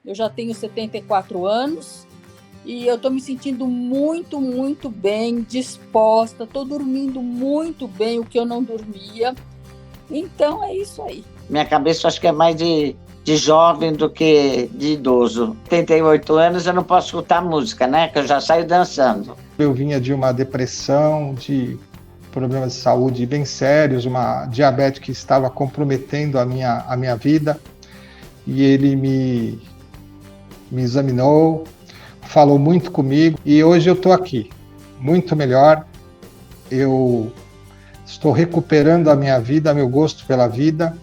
Eu já tenho 74 anos e eu estou me sentindo muito, muito bem, disposta. Estou dormindo muito bem, o que eu não dormia. Então, é isso aí. Minha cabeça acho que é mais de jovem do que de idoso. 88 anos, eu não posso escutar música, né? Que eu já saio dançando. Eu vinha de uma depressão, de problemas de saúde bem sérios, uma diabetes que estava comprometendo a minha vida. E ele me examinou, falou muito comigo e hoje eu estou aqui, muito melhor. Eu estou recuperando a minha vida, meu gosto pela vida.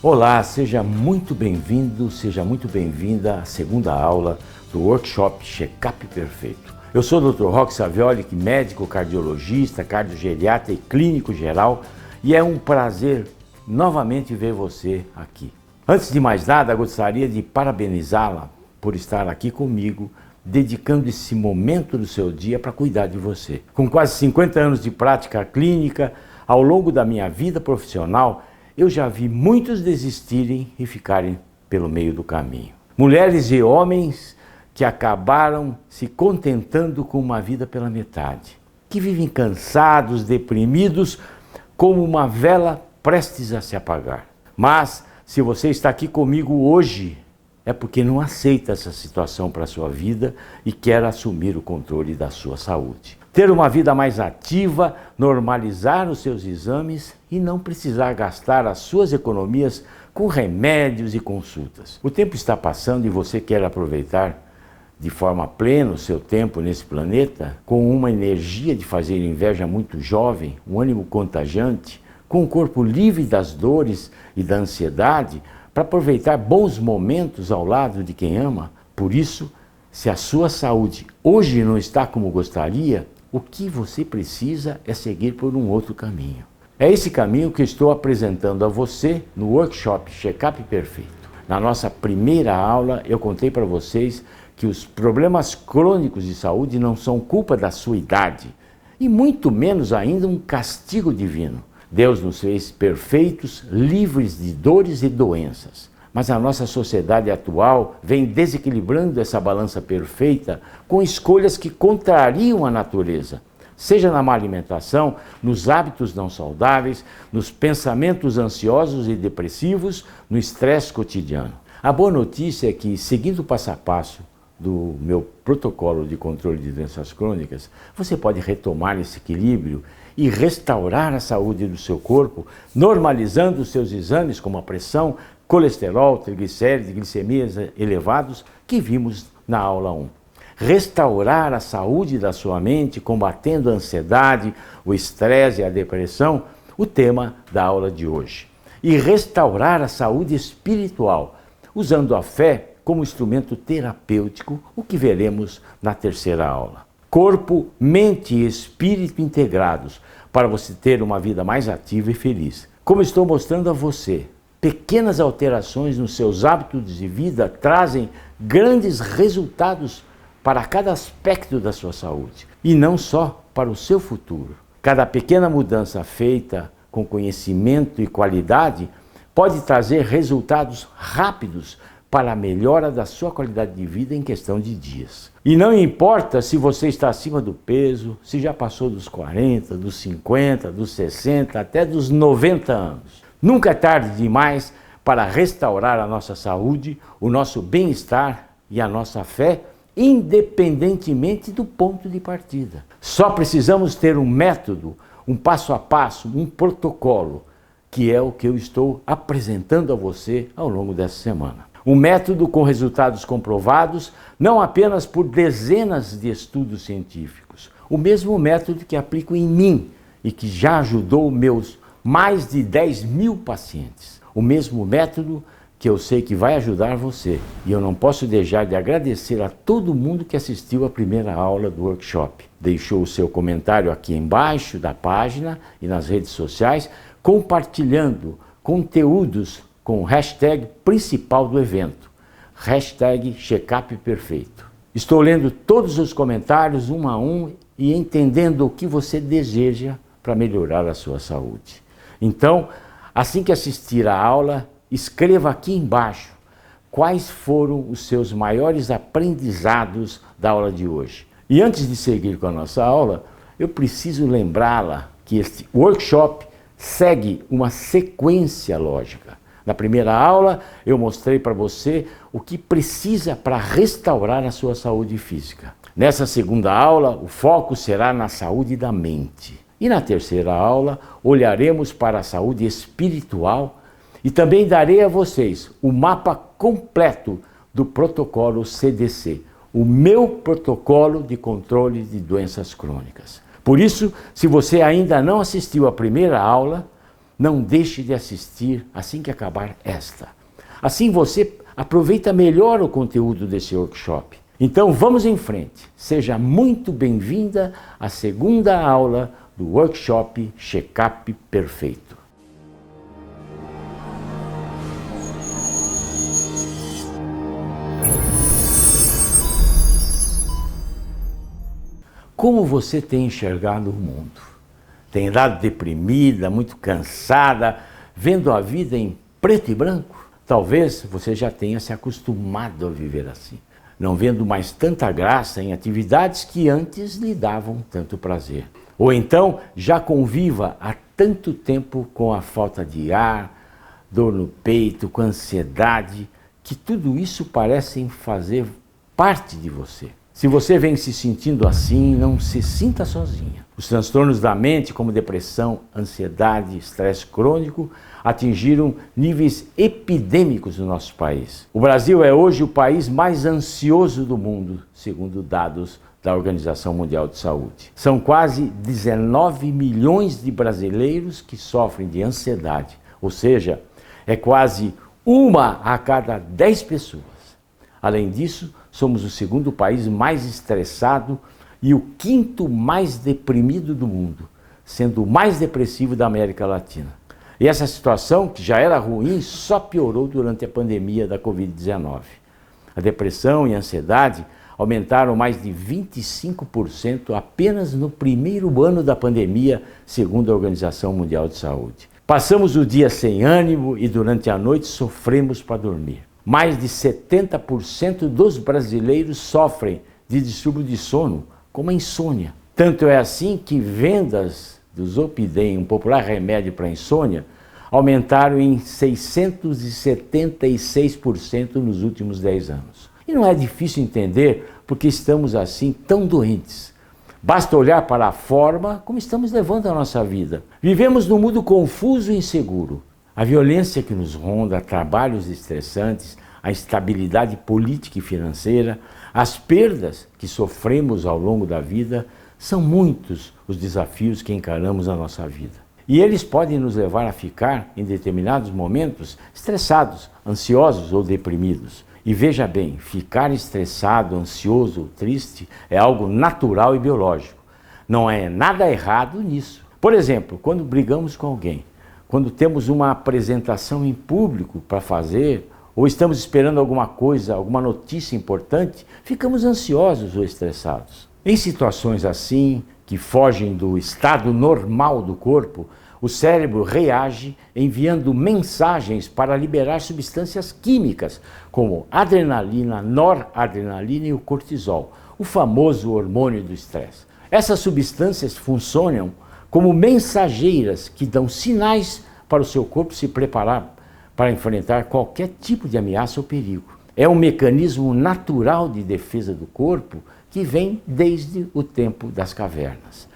Olá, seja muito bem-vindo, seja muito bem-vinda à segunda aula do workshop Check-up Perfeito. Eu sou o Dr. Roque Savioli, médico cardiologista, cardiogeriatra e clínico geral, e é um prazer novamente ver você aqui. Antes de mais nada, gostaria de parabenizá-la por estar aqui comigo, dedicando esse momento do seu dia para cuidar de você. Com quase 50 anos de prática clínica, ao longo da minha vida profissional, eu já vi muitos desistirem e ficarem pelo meio do caminho. Mulheres e homens que acabaram se contentando com uma vida pela metade, que vivem cansados, deprimidos, como uma vela prestes a se apagar. Mas, se você está aqui comigo hoje, é porque não aceita essa situação para a sua vida e quer assumir o controle da sua saúde. Ter uma vida mais ativa, normalizar os seus exames e não precisar gastar as suas economias com remédios e consultas. O tempo está passando e você quer aproveitar de forma plena o seu tempo nesse planeta, com uma energia de fazer inveja muito jovem, um ânimo contagiante, com o corpo livre das dores e da ansiedade, para aproveitar bons momentos ao lado de quem ama. Por isso, se a sua saúde hoje não está como gostaria, o que você precisa é seguir por um outro caminho. É esse caminho que estou apresentando a você no workshop Check-up Perfeito. Na nossa primeira aula, eu contei para vocês que os problemas crônicos de saúde não são culpa da sua idade, e muito menos ainda um castigo divino. Deus nos fez perfeitos, livres de dores e doenças. Mas a nossa sociedade atual vem desequilibrando essa balança perfeita com escolhas que contrariam a natureza, seja na má alimentação, nos hábitos não saudáveis, nos pensamentos ansiosos e depressivos, no estresse cotidiano. A boa notícia é que, seguindo o passo a passo do meu protocolo de controle de doenças crônicas, você pode retomar esse equilíbrio e restaurar a saúde do seu corpo, normalizando os seus exames como a pressão, colesterol, triglicérides, glicemias elevados que vimos na aula 1. Restaurar a saúde da sua mente, combatendo a ansiedade, o estresse e a depressão, o tema da aula de hoje. E restaurar a saúde espiritual, usando a fé como instrumento terapêutico, o que veremos na terceira aula. Corpo, mente e espírito integrados para você ter uma vida mais ativa e feliz. Como estou mostrando a você, pequenas alterações nos seus hábitos de vida trazem grandes resultados para cada aspecto da sua saúde e não só para o seu futuro. Cada pequena mudança feita com conhecimento e qualidade pode trazer resultados rápidos para a melhora da sua qualidade de vida em questão de dias. E não importa se você está acima do peso, se já passou dos 40, dos 50, dos 60, até dos 90 anos. Nunca é tarde demais para restaurar a nossa saúde, o nosso bem-estar e a nossa fé, independentemente do ponto de partida. Só precisamos ter um método, um passo a passo, um protocolo, que é o que eu estou apresentando a você ao longo dessa semana. Um método com resultados comprovados, não apenas por dezenas de estudos científicos. O mesmo método que aplico em mim e que já ajudou meus mais de 10.000 pacientes. O mesmo método que eu sei que vai ajudar você. E eu não posso deixar de agradecer a todo mundo que assistiu à primeira aula do workshop. Deixou o seu comentário aqui embaixo da página e nas redes sociais, compartilhando conteúdos com o hashtag principal do evento, hashtag Check-up Perfeito. Estou lendo todos os comentários um a um e entendendo o que você deseja para melhorar a sua saúde. Então, assim que assistir a aula, escreva aqui embaixo quais foram os seus maiores aprendizados da aula de hoje. E antes de seguir com a nossa aula, eu preciso lembrá-la que este workshop segue uma sequência lógica. Na primeira aula, eu mostrei para você o que precisa para restaurar a sua saúde física. Nessa segunda aula, o foco será na saúde da mente. E na terceira aula, olharemos para a saúde espiritual e também darei a vocês o mapa completo do protocolo CDC, o meu protocolo de controle de doenças crônicas. Por isso, se você ainda não assistiu à primeira aula, não deixe de assistir assim que acabar esta. Assim você aproveita melhor o conteúdo desse workshop. Então vamos em frente. Seja muito bem-vinda à segunda aula do workshop Check-up Perfeito. Como você tem enxergado o mundo? Tem andado deprimida, muito cansada, vendo a vida em preto e branco? Talvez você já tenha se acostumado a viver assim, não vendo mais tanta graça em atividades que antes lhe davam tanto prazer. Ou então já conviva há tanto tempo com a falta de ar, dor no peito, com ansiedade, que tudo isso parece fazer parte de você. Se você vem se sentindo assim, não se sinta sozinha. Os transtornos da mente, como depressão, ansiedade, estresse crônico, atingiram níveis epidêmicos no nosso país. O Brasil é hoje o país mais ansioso do mundo, segundo dados da Organização Mundial de Saúde. São quase 19 milhões de brasileiros que sofrem de ansiedade, ou seja, é quase 1 a cada 10 pessoas. Além disso, somos o segundo país mais estressado e o 5º mais deprimido do mundo, sendo o mais depressivo da América Latina. E essa situação, que já era ruim, só piorou durante a pandemia da Covid-19. A depressão e a ansiedade aumentaram mais de 25% apenas no primeiro ano da pandemia, segundo a Organização Mundial de Saúde. Passamos o dia sem ânimo e durante a noite sofremos para dormir. Mais de 70% dos brasileiros sofrem de distúrbio de sono, como a insônia. Tanto é assim que vendas do Zolpidem, um popular remédio para insônia, aumentaram em 676% nos últimos 10 anos. E não é difícil entender porque estamos assim tão doentes. Basta olhar para a forma como estamos levando a nossa vida. Vivemos num mundo confuso e inseguro. A violência que nos ronda, trabalhos estressantes, a instabilidade política e financeira, as perdas que sofremos ao longo da vida, são muitos os desafios que encaramos na nossa vida. E eles podem nos levar a ficar, em determinados momentos, estressados, ansiosos ou deprimidos. E veja bem, ficar estressado, ansioso ou triste é algo natural e biológico. Não é nada errado nisso. Por exemplo, quando brigamos com alguém, quando temos uma apresentação em público para fazer, ou estamos esperando alguma coisa, alguma notícia importante, ficamos ansiosos ou estressados. Em situações assim, que fogem do estado normal do corpo, o cérebro reage enviando mensagens para liberar substâncias químicas, como adrenalina, noradrenalina e o cortisol, o famoso hormônio do estresse. Essas substâncias funcionam como mensageiras que dão sinais para o seu corpo se preparar para enfrentar qualquer tipo de ameaça ou perigo. É um mecanismo natural de defesa do corpo que vem desde o tempo das cavernas.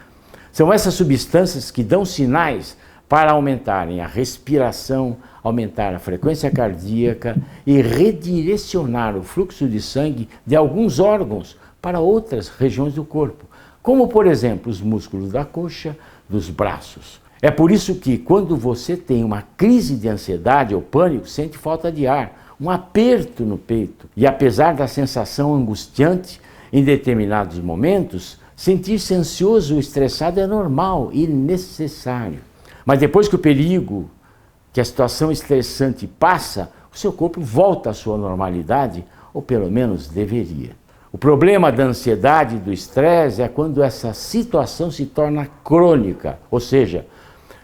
São essas substâncias que dão sinais para aumentarem a respiração, aumentar a frequência cardíaca e redirecionar o fluxo de sangue de alguns órgãos para outras regiões do corpo, como, por exemplo, os músculos da coxa, dos braços. É por isso que, quando você tem uma crise de ansiedade ou pânico, sente falta de ar, um aperto no peito. E apesar da sensação angustiante, em determinados momentos, sentir-se ansioso ou estressado é normal e necessário. Mas depois que o perigo, que a situação estressante passa, o seu corpo volta à sua normalidade, ou pelo menos deveria. O problema da ansiedade e do estresse é quando essa situação se torna crônica, ou seja,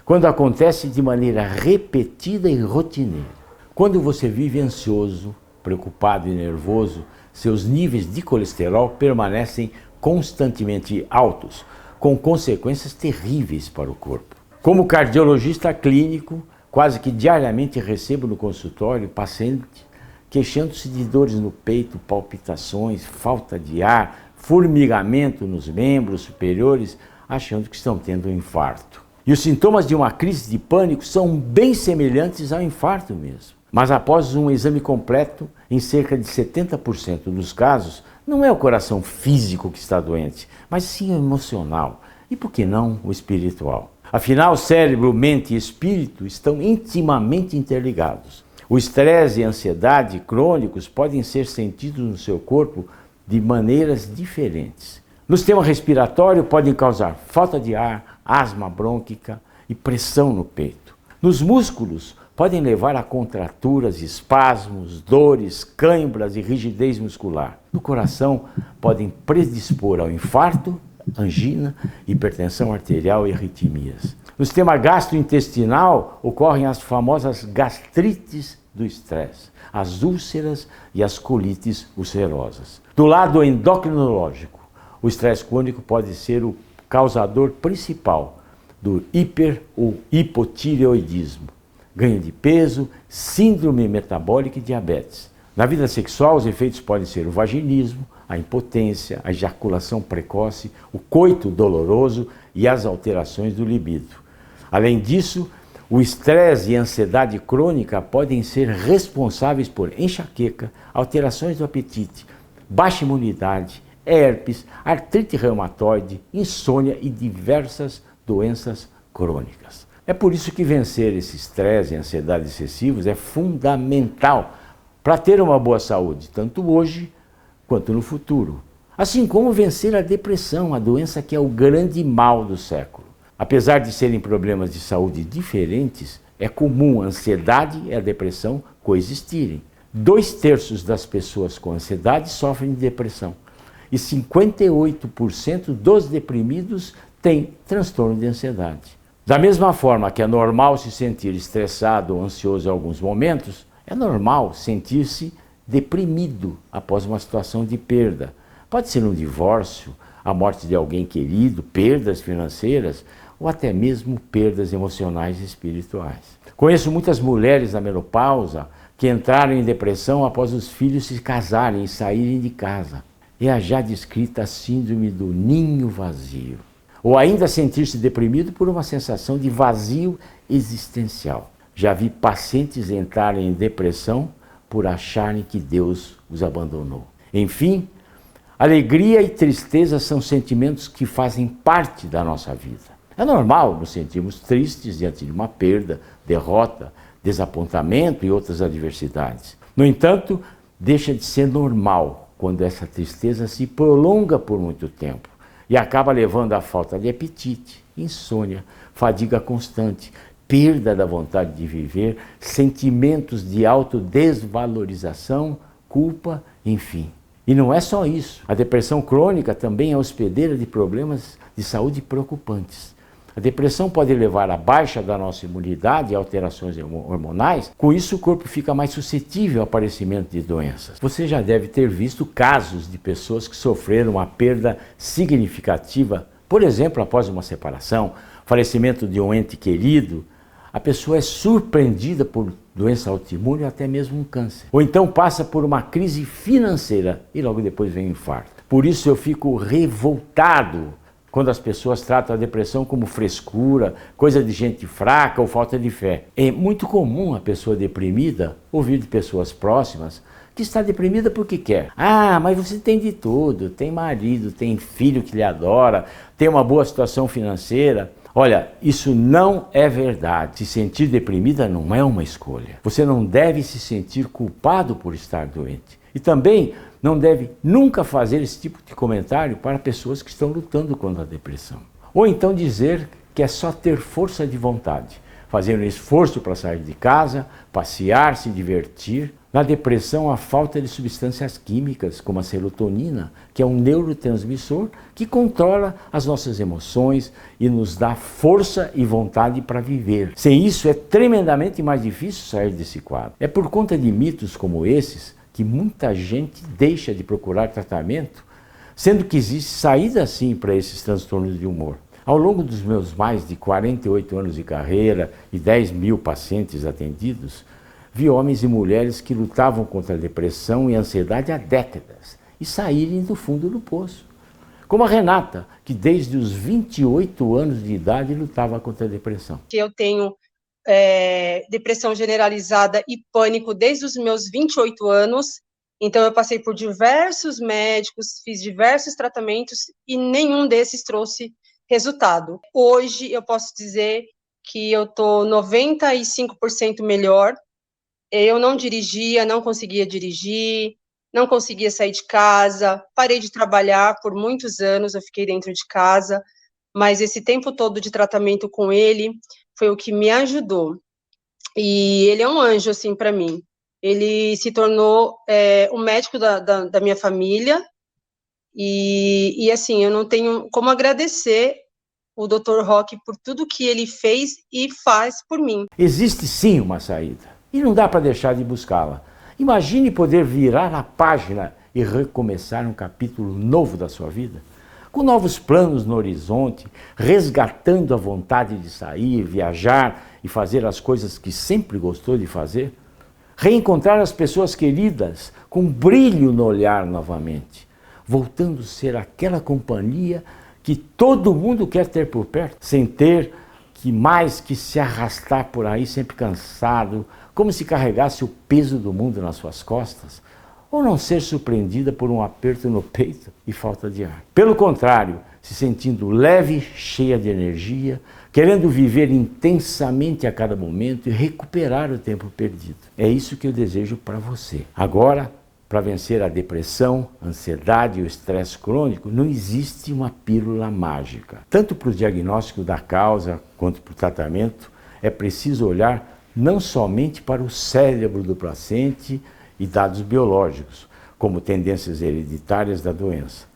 quando acontece de maneira repetida e rotineira. Quando você vive ansioso, preocupado e nervoso, seus níveis de colesterol permanecem constantemente altos, com consequências terríveis para o corpo. Como cardiologista clínico, quase que diariamente recebo no consultório pacientes queixando-se de dores no peito, palpitações, falta de ar, formigamento nos membros superiores, achando que estão tendo um infarto. E os sintomas de uma crise de pânico são bem semelhantes ao infarto mesmo. Mas após um exame completo, em cerca de 70% dos casos, não é o coração físico que está doente, mas sim o emocional. E por que não o espiritual? Afinal, cérebro, mente e espírito estão intimamente interligados. O estresse e a ansiedade crônicos podem ser sentidos no seu corpo de maneiras diferentes. No sistema respiratório podem causar falta de ar, asma brônquica e pressão no peito. Nos músculos podem levar a contraturas, espasmos, dores, cãibras e rigidez muscular. No coração podem predispor ao infarto, angina, hipertensão arterial e arritmias. No sistema gastrointestinal ocorrem as famosas gastrites do estresse, as úlceras e as colites ulcerosas. Do lado endocrinológico, o estresse crônico pode ser o causador principal do hiper ou hipotireoidismo, ganho de peso, síndrome metabólica e diabetes. Na vida sexual, os efeitos podem ser o vaginismo, a impotência, a ejaculação precoce, o coito doloroso e as alterações do libido. Além disso, o estresse e a ansiedade crônica podem ser responsáveis por enxaqueca, alterações do apetite, baixa imunidade, herpes, artrite reumatoide, insônia e diversas doenças crônicas. É por isso que vencer esse estresse e ansiedade excessivos é fundamental para ter uma boa saúde, tanto hoje quanto no futuro. Assim como vencer a depressão, a doença que é o grande mal do século. Apesar de serem problemas de saúde diferentes, é comum a ansiedade e a depressão coexistirem. 2/3 das pessoas com ansiedade sofrem de depressão e 58% dos deprimidos têm transtorno de ansiedade. Da mesma forma que é normal se sentir estressado ou ansioso em alguns momentos, é normal sentir-se deprimido após uma situação de perda. Pode ser um divórcio, a morte de alguém querido, perdas financeiras ou até mesmo perdas emocionais e espirituais. Conheço muitas mulheres na menopausa que entraram em depressão após os filhos se casarem e saírem de casa. É a já descrita síndrome do ninho vazio. Ou ainda sentir-se deprimido por uma sensação de vazio existencial. Já vi pacientes entrarem em depressão por acharem que Deus os abandonou. Enfim, alegria e tristeza são sentimentos que fazem parte da nossa vida. É normal nos sentirmos tristes diante de uma perda, derrota, desapontamento e outras adversidades. No entanto, deixa de ser normal quando essa tristeza se prolonga por muito tempo e acaba levando à falta de apetite, insônia, fadiga constante, perda da vontade de viver, sentimentos de autodesvalorização, culpa, enfim. E não é só isso. A depressão crônica também é hospedeira de problemas de saúde preocupantes. A depressão pode levar à baixa da nossa imunidade e alterações hormonais. Com isso, o corpo fica mais suscetível ao aparecimento de doenças. Você já deve ter visto casos de pessoas que sofreram uma perda significativa, por exemplo, após uma separação, falecimento de um ente querido. A pessoa é surpreendida por doença autoimune ou até mesmo um câncer. Ou então passa por uma crise financeira e logo depois vem um infarto. Por isso eu fico revoltado quando as pessoas tratam a depressão como frescura, coisa de gente fraca ou falta de fé. É muito comum a pessoa deprimida ouvir de pessoas próximas que está deprimida porque quer. Ah, mas você tem de tudo, tem marido, tem filho que lhe adora, tem uma boa situação financeira. Olha, isso não é verdade. Se sentir deprimida não é uma escolha. Você não deve se sentir culpado por estar doente. E também não deve nunca fazer esse tipo de comentário para pessoas que estão lutando contra a depressão. Ou então dizer que é só ter força de vontade, fazer um esforço para sair de casa, passear, se divertir. Na depressão, a falta de substâncias químicas, como a serotonina, que é um neurotransmissor que controla as nossas emoções e nos dá força e vontade para viver. Sem isso, é tremendamente mais difícil sair desse quadro. É por conta de mitos como esses que muita gente deixa de procurar tratamento, sendo que existe saída sim para esses transtornos de humor. Ao longo dos meus mais de 48 anos de carreira e 10 mil pacientes atendidos, vi homens e mulheres que lutavam contra a depressão e a ansiedade há décadas e saírem do fundo do poço. Como a Renata, que desde os 28 anos de idade lutava contra a depressão. Eu tenho depressão generalizada e pânico desde os meus 28 anos, então eu passei por diversos médicos, fiz diversos tratamentos e nenhum desses trouxe resultado. Hoje eu posso dizer que eu estou 95% melhor. Eu não dirigia, não conseguia dirigir, não conseguia sair de casa, parei de trabalhar por muitos anos, eu fiquei dentro de casa, mas esse tempo todo de tratamento com ele foi o que me ajudou. E ele é um anjo, assim, para mim. Ele se tornou o médico da minha família, e assim, eu não tenho como agradecer o Dr. Roque por tudo que ele fez e faz por mim. Existe sim uma saída, e não dá para deixar de buscá-la. Imagine poder virar a página e recomeçar um capítulo novo da sua vida, com novos planos no horizonte, resgatando a vontade de sair, viajar e fazer as coisas que sempre gostou de fazer. Reencontrar as pessoas queridas com brilho no olhar novamente, voltando a ser aquela companhia que todo mundo quer ter por perto, sem ter que mais que se arrastar por aí sempre cansado, como se carregasse o peso do mundo nas suas costas, ou não ser surpreendida por um aperto no peito e falta de ar. Pelo contrário, se sentindo leve, cheia de energia, querendo viver intensamente a cada momento e recuperar o tempo perdido. É isso que eu desejo para você. Agora, para vencer a depressão, a ansiedade e o estresse crônico, não existe uma pílula mágica. Tanto para o diagnóstico da causa quanto para o tratamento, é preciso olhar não somente para o cérebro do paciente e dados biológicos, como tendências hereditárias da doença.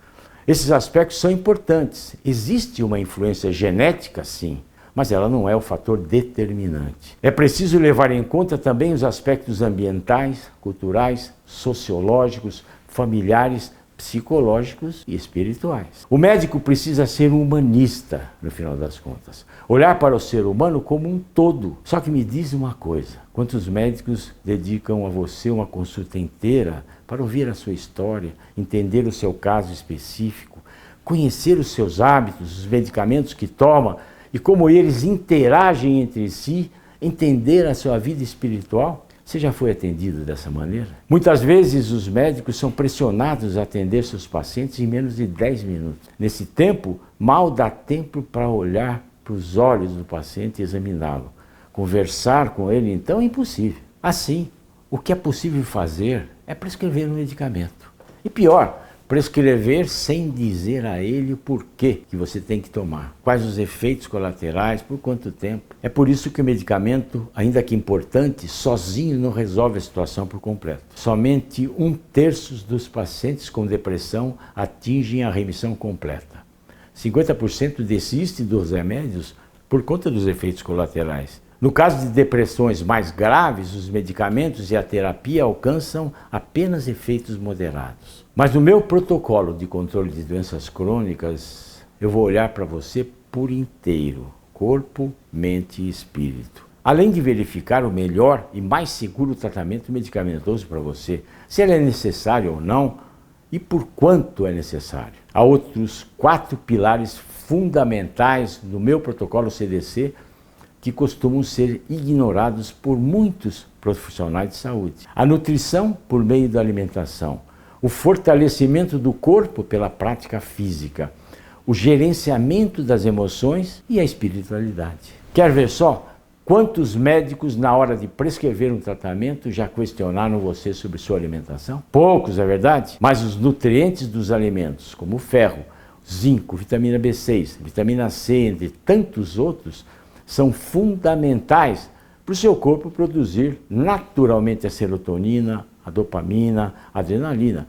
Esses aspectos são importantes. Existe uma influência genética, sim, mas ela não é o fator determinante. É preciso levar em conta também os aspectos ambientais, culturais, sociológicos, familiares, psicológicos e espirituais. O médico precisa ser um humanista, no final das contas. Olhar para o ser humano como um todo. Só que me diz uma coisa, quantos médicos dedicam a você uma consulta inteira para ouvir a sua história, entender o seu caso específico, conhecer os seus hábitos, os medicamentos que toma e como eles interagem entre si, entender a sua vida espiritual? Você já foi atendido dessa maneira? Muitas vezes os médicos são pressionados a atender seus pacientes em menos de 10 minutos. Nesse tempo, mal dá tempo para olhar para os olhos do paciente e examiná-lo. Conversar com ele, então, é impossível. Assim, o que é possível fazer é prescrever um medicamento. E pior, prescrever sem dizer a ele o porquê que você tem que tomar, quais os efeitos colaterais, por quanto tempo. É por isso que o medicamento, ainda que importante, sozinho não resolve a situação por completo. Somente 1/3 dos pacientes com depressão atingem a remissão completa. 50% desistem dos remédios por conta dos efeitos colaterais. No caso de depressões mais graves, os medicamentos e a terapia alcançam apenas efeitos moderados. Mas no meu protocolo de controle de doenças crônicas, eu vou olhar para você por inteiro, corpo, mente e espírito. Além de verificar o melhor e mais seguro tratamento medicamentoso para você, se ele é necessário ou não e por quanto é necessário. Há outros 4 pilares fundamentais no meu protocolo CDC que costumam ser ignorados por muitos profissionais de saúde. A nutrição por meio da alimentação, o fortalecimento do corpo pela prática física, o gerenciamento das emoções e a espiritualidade. Quer ver só quantos médicos, na hora de prescrever um tratamento, já questionaram você sobre sua alimentação? Poucos, é verdade? Mas os nutrientes dos alimentos, como o ferro, zinco, vitamina B6, vitamina C, entre tantos outros, são fundamentais para o seu corpo produzir naturalmente a serotonina, a dopamina, a adrenalina,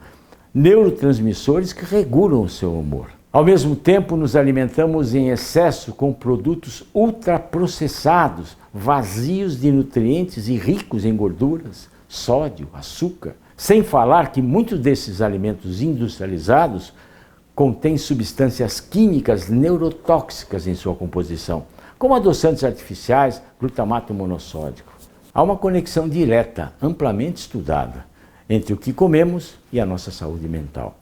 neurotransmissores que regulam o seu humor. Ao mesmo tempo, nos alimentamos em excesso com produtos ultraprocessados, vazios de nutrientes e ricos em gorduras, sódio, açúcar, Sem falar que muitos desses alimentos industrializados contêm substâncias químicas neurotóxicas em sua composição, como adoçantes artificiais, glutamato monossódico. Há uma conexão direta, amplamente estudada, entre o que comemos e a nossa saúde mental.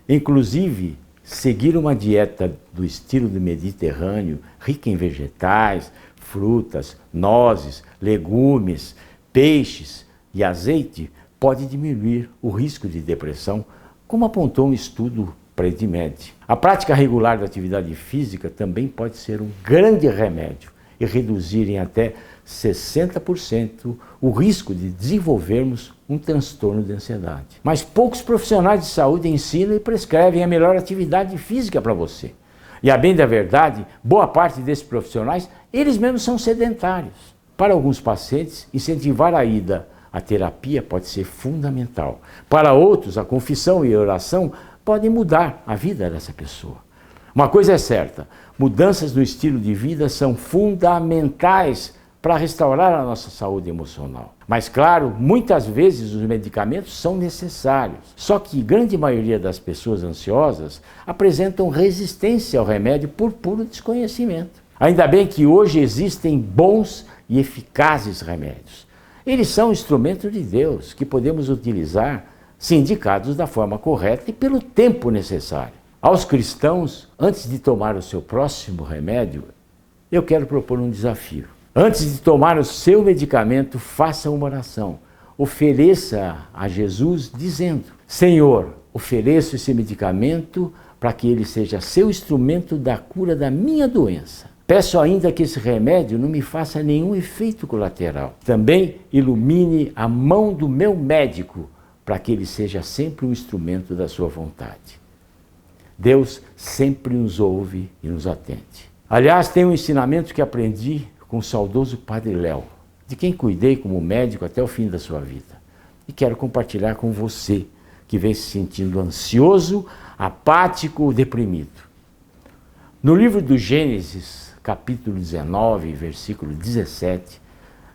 Inclusive, seguir uma dieta do estilo do Mediterrâneo, rica em vegetais, frutas, nozes, legumes, peixes e azeite, pode diminuir o risco de depressão, como apontou um estudo PREDIMED. A prática regular da atividade física também pode ser um grande remédio e reduzir em até 60% o risco de desenvolvermos um transtorno de ansiedade. Mas poucos profissionais de saúde ensinam e prescrevem a melhor atividade física para você. E a bem da verdade, boa parte desses profissionais, eles mesmos são sedentários. Para alguns pacientes, incentivar a ida à terapia pode ser fundamental. Para outros, a confissão e a oração podem mudar a vida dessa pessoa. Uma coisa é certa, mudanças no estilo de vida são fundamentais para restaurar a nossa saúde emocional. Mas claro, muitas vezes os medicamentos são necessários. Só que a grande maioria das pessoas ansiosas apresentam resistência ao remédio por puro desconhecimento. Ainda bem que hoje existem bons e eficazes remédios. Eles são instrumentos de Deus que podemos utilizar se indicados da forma correta e pelo tempo necessário. Aos cristãos, antes de tomar o seu próximo remédio, eu quero propor um desafio. Antes de tomar o seu medicamento, faça uma oração. Ofereça a Jesus dizendo: Senhor, ofereço esse medicamento para que ele seja seu instrumento da cura da minha doença. Peço ainda que esse remédio não me faça nenhum efeito colateral. Também ilumine a mão do meu médico para que ele seja sempre um instrumento da sua vontade. Deus sempre nos ouve e nos atende. Aliás, tem um ensinamento que aprendi com o saudoso Padre Léo, de quem cuidei como médico até o fim da sua vida. E quero compartilhar com você, que vem se sentindo ansioso, apático, deprimido. No livro do Gênesis, capítulo 19, versículo 17,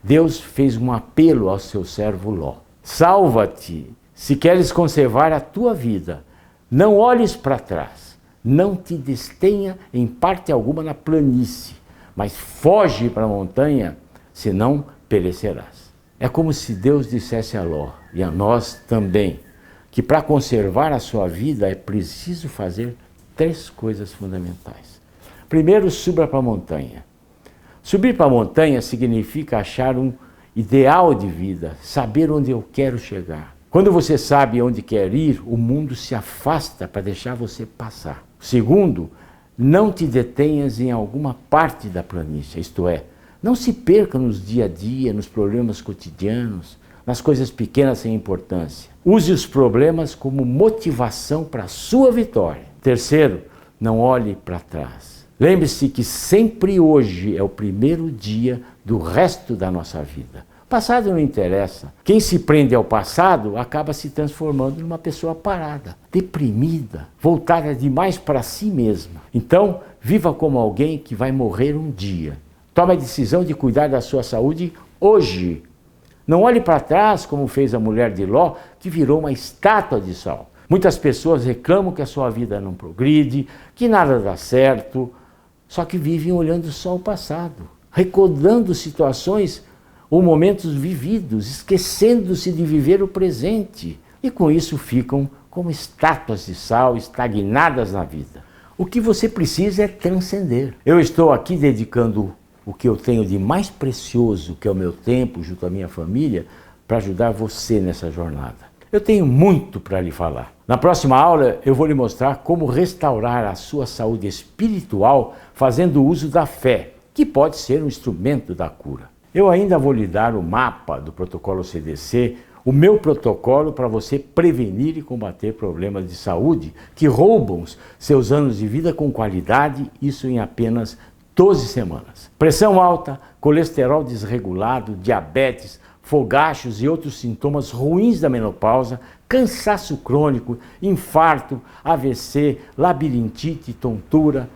Deus fez um apelo ao seu servo Ló. Salva-te, se queres conservar a tua vida. Não olhes para trás, não te destenha em parte alguma na planície, mas foge para a montanha, senão perecerás. É como se Deus dissesse a Ló, e a nós também, que para conservar a sua vida é preciso fazer 3 coisas fundamentais. Primeiro, suba para a montanha. Subir para a montanha significa achar um ideal de vida, saber onde eu quero chegar. Quando você sabe onde quer ir, o mundo se afasta para deixar você passar. Segundo, não te detenhas em alguma parte da planície, isto é, não se perca nos dia a dia, nos problemas cotidianos, nas coisas pequenas sem importância. Use os problemas como motivação para a sua vitória. Terceiro, não olhe para trás. Lembre-se que sempre hoje é o primeiro dia do resto da nossa vida. O passado não interessa. Quem se prende ao passado acaba se transformando numa pessoa parada, deprimida, voltada demais para si mesma. Então, viva como alguém que vai morrer um dia. Tome a decisão de cuidar da sua saúde hoje. Não olhe para trás como fez a mulher de Ló, que virou uma estátua de sal. Muitas pessoas reclamam que a sua vida não progride, que nada dá certo, só que vivem olhando só o passado, recordando situações ou momentos vividos, esquecendo-se de viver o presente. E com isso ficam como estátuas de sal, estagnadas na vida. O que você precisa é transcender. Eu estou aqui dedicando o que eu tenho de mais precioso, que é o meu tempo, junto à minha família, para ajudar você nessa jornada. Eu tenho muito para lhe falar. Na próxima aula, eu vou lhe mostrar como restaurar a sua saúde espiritual fazendo uso da fé, que pode ser um instrumento da cura. Eu ainda vou lhe dar o mapa do protocolo CDC, o meu protocolo para você prevenir e combater problemas de saúde que roubam seus anos de vida com qualidade, isso em apenas 12 semanas. Pressão alta, colesterol desregulado, diabetes, fogachos e outros sintomas ruins da menopausa, cansaço crônico, infarto, AVC, labirintite, tontura,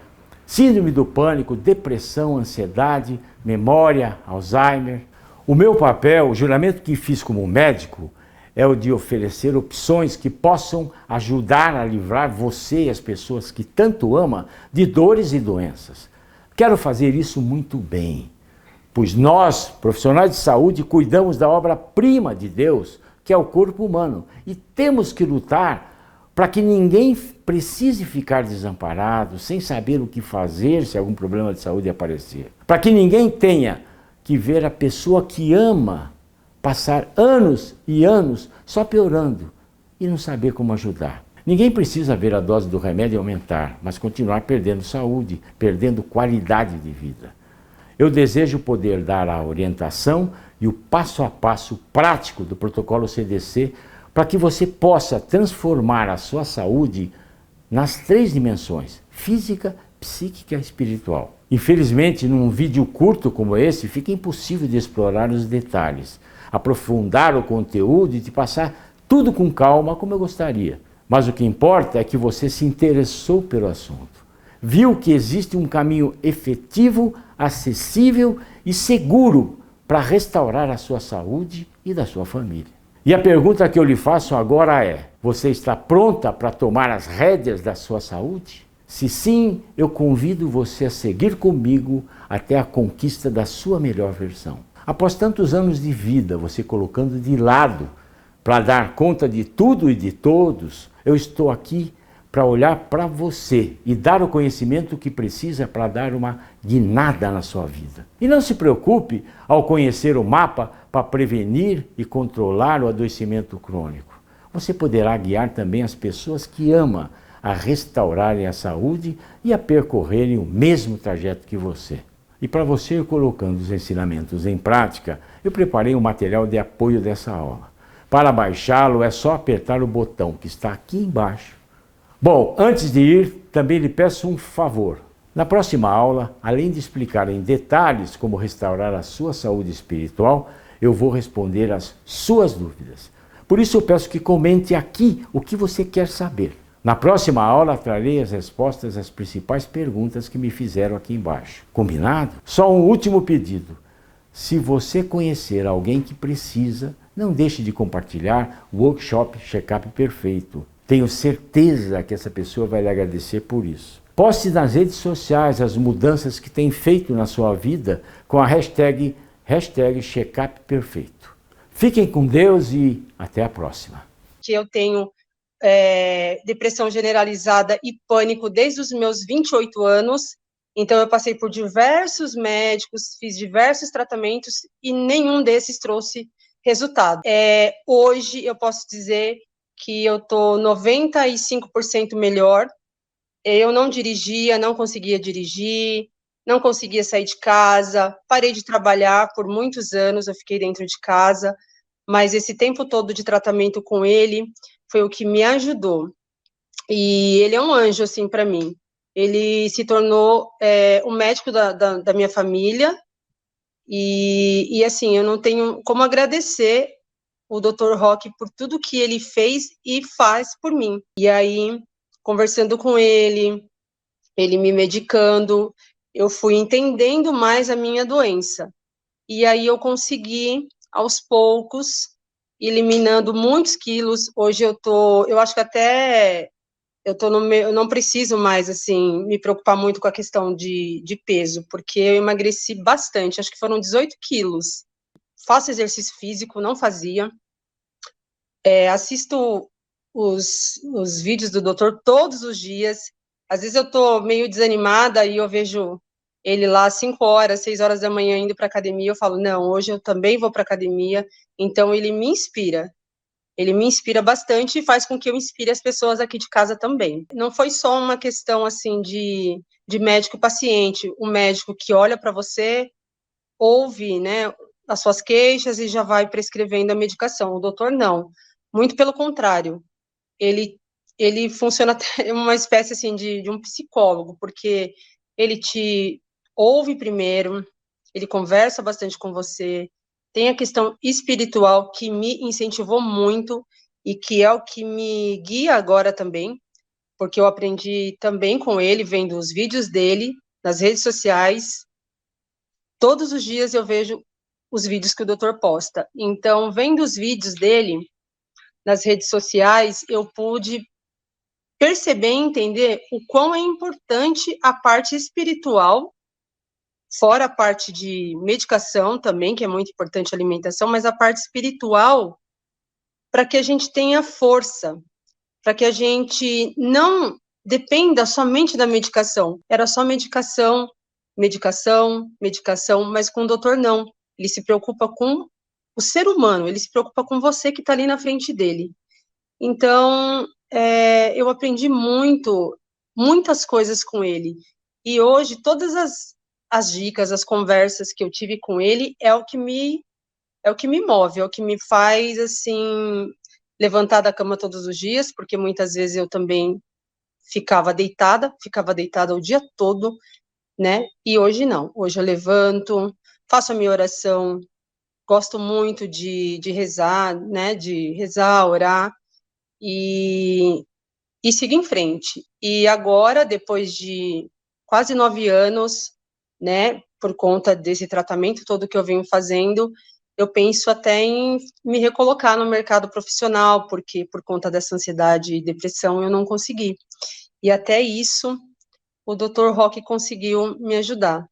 síndrome do pânico, depressão, ansiedade, memória, Alzheimer. O meu papel, o juramento que fiz como médico, é o de oferecer opções que possam ajudar a livrar você e as pessoas que tanto ama de dores e doenças. Quero fazer isso muito bem, pois nós, profissionais de saúde, cuidamos da obra-prima de Deus, que é o corpo humano, e temos que lutar para que ninguém precise ficar desamparado, sem saber o que fazer se algum problema de saúde aparecer. Para que ninguém tenha que ver a pessoa que ama passar anos e anos só piorando e não saber como ajudar. Ninguém precisa ver a dose do remédio aumentar, mas continuar perdendo saúde, perdendo qualidade de vida. Eu desejo poder dar a orientação e o passo a passo prático do protocolo CDC para que você possa transformar a sua saúde nas 3 dimensões: física, psíquica e espiritual. Infelizmente, num vídeo curto como esse, fica impossível de explorar os detalhes, aprofundar o conteúdo e te passar tudo com calma como eu gostaria. Mas o que importa é que você se interessou pelo assunto, viu que existe um caminho efetivo, acessível e seguro para restaurar a sua saúde e da sua família. E a pergunta que eu lhe faço agora é: você está pronta para tomar as rédeas da sua saúde? Se sim, eu convido você a seguir comigo até a conquista da sua melhor versão. Após tantos anos de vida, você colocando de lado para dar conta de tudo e de todos, eu estou aqui para olhar para você e dar o conhecimento que precisa para dar uma guinada na sua vida. E não se preocupe ao conhecer o mapa para prevenir e controlar o adoecimento crônico. Você poderá guiar também as pessoas que ama a restaurarem a saúde e a percorrerem o mesmo trajeto que você. E para você ir colocando os ensinamentos em prática, eu preparei um material de apoio dessa aula. Para baixá-lo é só apertar o botão que está aqui embaixo. Bom, antes de ir, também lhe peço um favor. Na próxima aula, além de explicar em detalhes como restaurar a sua saúde espiritual, eu vou responder às suas dúvidas. Por isso eu peço que comente aqui o que você quer saber. Na próxima aula, trarei as respostas às principais perguntas que me fizeram aqui embaixo. Combinado? Só um último pedido. Se você conhecer alguém que precisa, não deixe de compartilhar o workshop Checkup Perfeito. Tenho certeza que essa pessoa vai lhe agradecer por isso. Poste nas redes sociais as mudanças que tem feito na sua vida com a hashtag Checkup Perfeito. Fiquem com Deus e até a próxima. Que eu tenho depressão generalizada e pânico desde os meus 28 anos. Então, eu passei por diversos médicos, fiz diversos tratamentos e nenhum desses trouxe resultado. Hoje, eu posso dizer que eu estou 95% melhor. Eu não dirigia, não conseguia dirigir, não conseguia sair de casa, parei de trabalhar por muitos anos, eu fiquei dentro de casa, mas esse tempo todo de tratamento com ele foi o que me ajudou. E ele é um anjo, assim, para mim. Ele se tornou o médico da minha família, e assim, eu não tenho como agradecer o Dr. Roque por tudo que ele fez e faz por mim. E aí, conversando com ele me medicando, eu fui entendendo mais a minha doença. E aí eu consegui, aos poucos, eliminando muitos quilos. Hoje eu acho que até eu não preciso mais, assim, me preocupar muito com a questão de peso, porque eu emagreci bastante, acho que foram 18 quilos. Faço exercício físico, não fazia. Assisto os vídeos do doutor todos os dias. Às vezes eu tô meio desanimada e eu vejo ele lá às 5 horas, 6 horas da manhã indo para academia, eu falo, não, hoje eu também vou para academia. Então ele me inspira bastante e faz com que eu inspire as pessoas aqui de casa também. Não foi só uma questão assim de médico e paciente, o médico que olha para você, ouve, né, as suas queixas e já vai prescrevendo a medicação. O doutor não, muito pelo contrário. Ele funciona até uma espécie assim de um psicólogo, porque ele te ouve primeiro, ele conversa bastante com você, tem a questão espiritual que me incentivou muito e que é o que me guia agora também, porque eu aprendi também com ele, vendo os vídeos dele nas redes sociais. Todos os dias eu vejo os vídeos que o doutor posta. Então, vendo os vídeos dele, nas redes sociais, eu pude perceber e entender o quão é importante a parte espiritual, fora a parte de medicação também, que é muito importante a alimentação, mas a parte espiritual, para que a gente tenha força, para que a gente não dependa somente da medicação. Era só medicação, medicação, medicação, mas com o doutor não. Ele se preocupa com o ser humano, ele se preocupa com você que está ali na frente dele. Então, eu aprendi muitas coisas com ele. E hoje, todas as dicas, as conversas que eu tive com ele é o que me move, é o que me faz, assim, levantar da cama todos os dias, porque muitas vezes eu também ficava deitada o dia todo, né? E hoje não. Hoje eu levanto, faço a minha oração, gosto muito de rezar, né? De rezar, orar e sigo em frente. E agora, depois de quase 9 anos, né? Por conta desse tratamento todo que eu venho fazendo, eu penso até em me recolocar no mercado profissional, porque por conta dessa ansiedade e depressão eu não consegui. E até isso, o Dr. Roque conseguiu me ajudar.